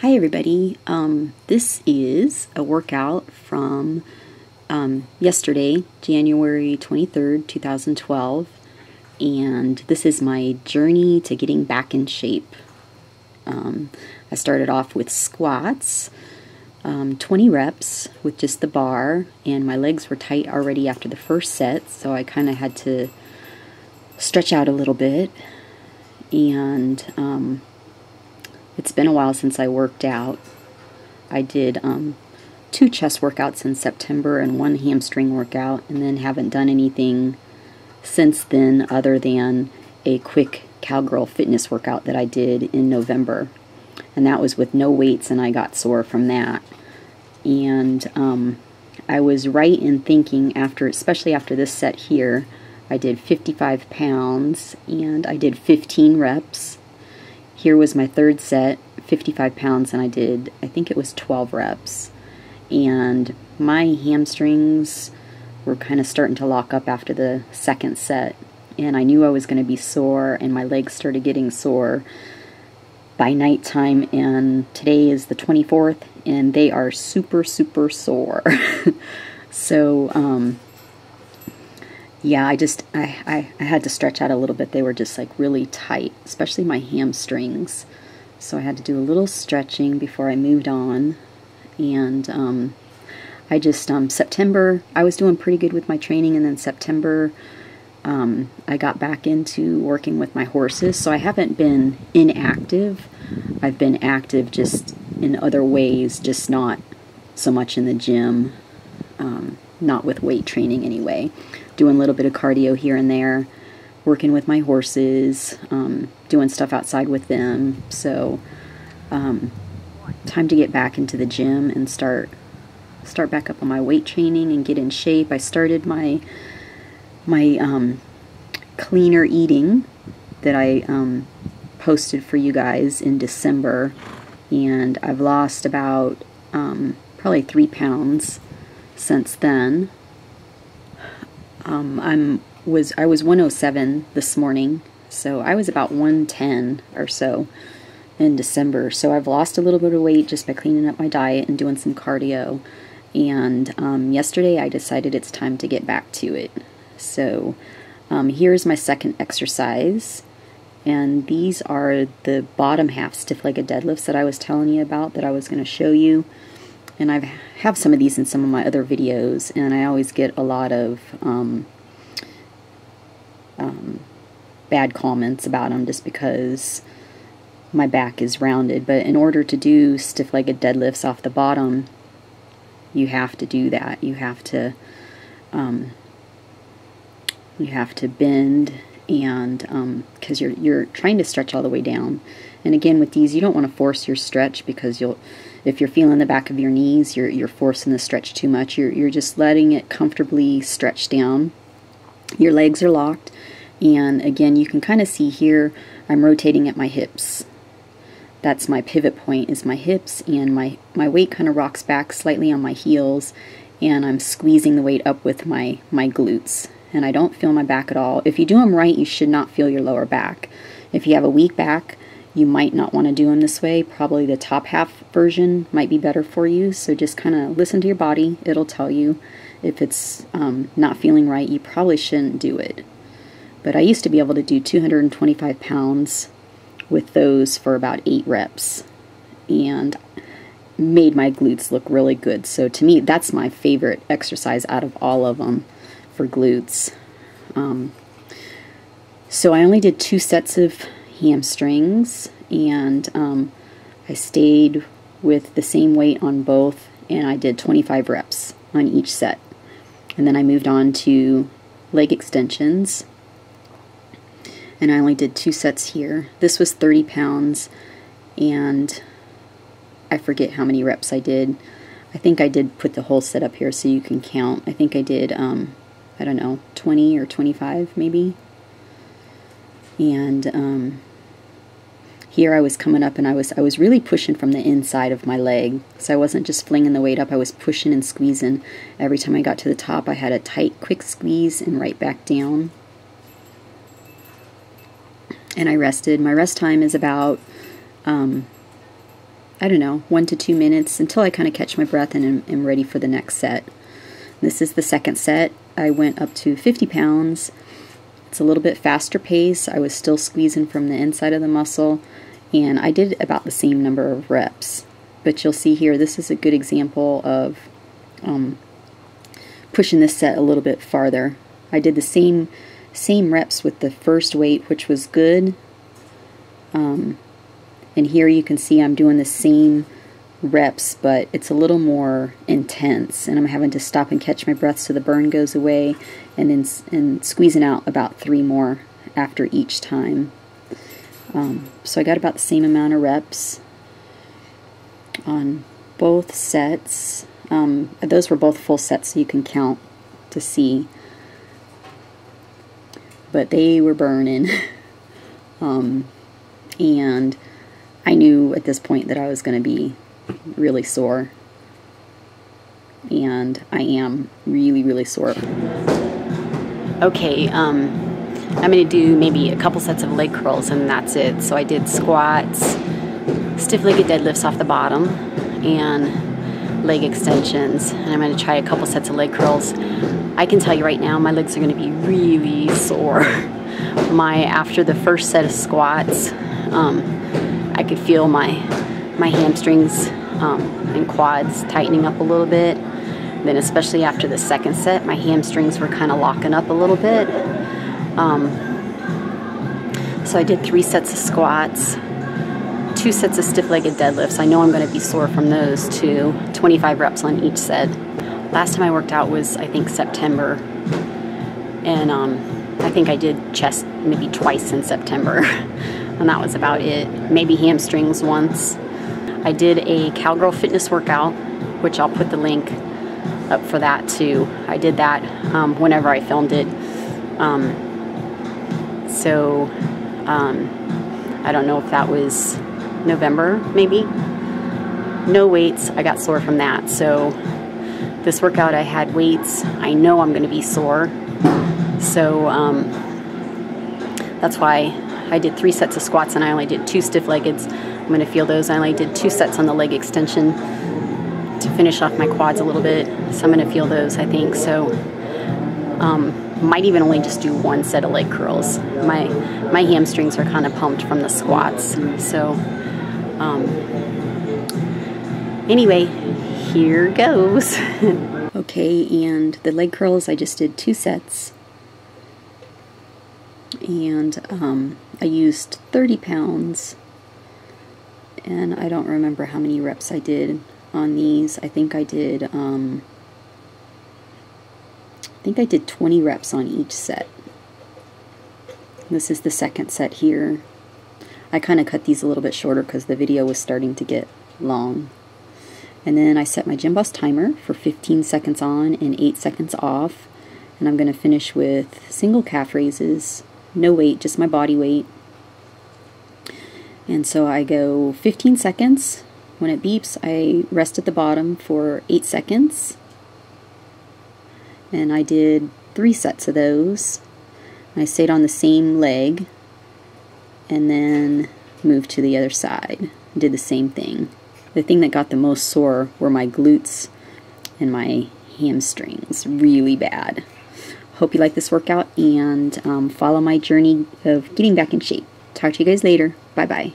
Hi everybody, this is a workout from yesterday, January 23rd, 2012, and this is my journey to getting back in shape. I started off with squats, 20 reps with just the bar, and my legs were tight already after the first set, so I kind of had to stretch out a little bit, and it's been a while since I worked out. I did 2 chest workouts in September and 1 hamstring workout, and then haven't done anything since then other than a quick cowgirl fitness workout that I did in November. And that was with no weights, and I got sore from that. And I was right in thinking, especially after this set here, I did 55 pounds and I did 15 reps. Here was my third set, 55 pounds, and I think it was 12 reps. And my hamstrings were kind of starting to lock up after the second set. And I knew I was going to be sore, and my legs started getting sore by nighttime. And today is the 24th, and they are super, super sore. So, yeah, I had to stretch out a little bit. They were just like really tight, especially my hamstrings. So I had to do a little stretching before I moved on. And September, I was doing pretty good with my training, and then September, I got back into working with my horses. So I haven't been inactive. I've been active just in other ways, just not so much in the gym, not with weight training anyway. Doing a little bit of cardio here and there, working with my horses, doing stuff outside with them. So, time to get back into the gym and start back up on my weight training and get in shape. I started my cleaner eating that I posted for you guys in December, and I've lost about probably 3 pounds since then. I was 107 this morning, so I was about 110 or so in December. So I've lost a little bit of weight just by cleaning up my diet and doing some cardio. And yesterday I decided it's time to get back to it. So here's my second exercise, and these are the bottom half stiff-legged deadlifts that I was telling you about that I was going to show you. And I have some of these in some of my other videos, and I always get a lot of bad comments about them just because my back is rounded. But in order to do stiff-legged deadlifts off the bottom, you have to do that. You have to bend, and because you're trying to stretch all the way down. And again, with these, you don't want to force your stretch, because if you're feeling the back of your knees, you're forcing the stretch too much. You're just letting it comfortably stretch down. Your legs are locked, and again, you can kind of see here, I'm rotating at my hips. That's my pivot point, is my hips, and my weight kind of rocks back slightly on my heels, and I'm squeezing the weight up with my glutes. And I don't feel my back at all. If you do them right, you should not feel your lower back. If you have a weak back, you might not want to do them this way. Probably the top half version might be better for you. So just kind of listen to your body. It'll tell you if it's not feeling right. You probably shouldn't do it. But I used to be able to do 225 pounds with those for about 8 reps. And made my glutes look really good. So to me, that's my favorite exercise out of all of them for glutes. So I only did 2 sets of hamstrings, and I stayed with the same weight on both, and I did 25 reps on each set. And then I moved on to leg extensions, and I only did 2 sets here. This was 30 pounds, and I forget how many reps I did. I think I did put the whole set up here so you can count. I think I did, I don't know, 20 or 25 maybe. And here I was coming up, and I was really pushing from the inside of my leg. So I wasn't just flinging the weight up, I was pushing and squeezing. Every time I got to the top, I had a tight, quick squeeze and right back down. And I rested. My rest time is about I don't know, 1 to 2 minutes until I kind of catch my breath and am ready for the next set. This is the second set. I went up to 50 pounds. It's a little bit faster pace. I was still squeezing from the inside of the muscle, and I did about the same number of reps. But you'll see here, this is a good example of pushing this set a little bit farther. I did the same reps with the first weight, which was good. And here you can see I'm doing the same reps, but it's a little more intense, and I'm having to stop and catch my breath so the burn goes away, and then squeezing out about 3 more after each time. So I got about the same amount of reps on both sets. Those were both full sets, so you can count to see, but they were burning. And I knew at this point that I was going to be really sore, and I am really sore. Okay, I'm going to do maybe a couple sets of leg curls, and that's it. So I did squats, stiff-legged deadlifts off the bottom, and leg extensions, and I'm going to try a couple sets of leg curls. I can tell you right now, my legs are going to be really sore. After the first set of squats, I could feel my hamstrings and quads tightening up a little bit. Then especially after the second set, my hamstrings were kind of locking up a little bit. So I did 3 sets of squats, 2 sets of stiff-legged deadlifts. I know I'm going to be sore from those too. 25 reps on each set. Last time I worked out was, I think, September. And I think I did chest maybe twice in September. And that was about it. Maybe hamstrings once. I did a cowgirl fitness workout, which I'll put the link up for that too. I did that whenever I filmed it. I don't know if that was November, maybe. No weights. I got sore from that. So this workout I had weights. I know I'm going to be sore. So that's why I did 3 sets of squats, and I only did 2 stiff-leggeds. I'm going to feel those. I only did 2 sets on the leg extension to finish off my quads a little bit. So I'm going to feel those, I think. So might even only just do 1 set of leg curls. My hamstrings are kind of pumped from the squats. So anyway, here goes. Okay, and the leg curls, I just did 2 sets. And I used 30 pounds, and I don't remember how many reps I did on these. I think I did 20 reps on each set. This is the second set here. I kind of cut these a little bit shorter because the video was starting to get long. And then I set my Gym Boss timer for 15 seconds on and 8 seconds off. And I'm going to finish with single calf raises. No weight, just my body weight. And so I go 15 seconds. When it beeps, I rest at the bottom for 8 seconds. And I did 3 sets of those. I stayed on the same leg and then moved to the other side. Did the same thing. The thing that got the most sore were my glutes and my hamstrings. Really bad. Hope you like this workout, and follow my journey of getting back in shape. Talk to you guys later. Bye-bye.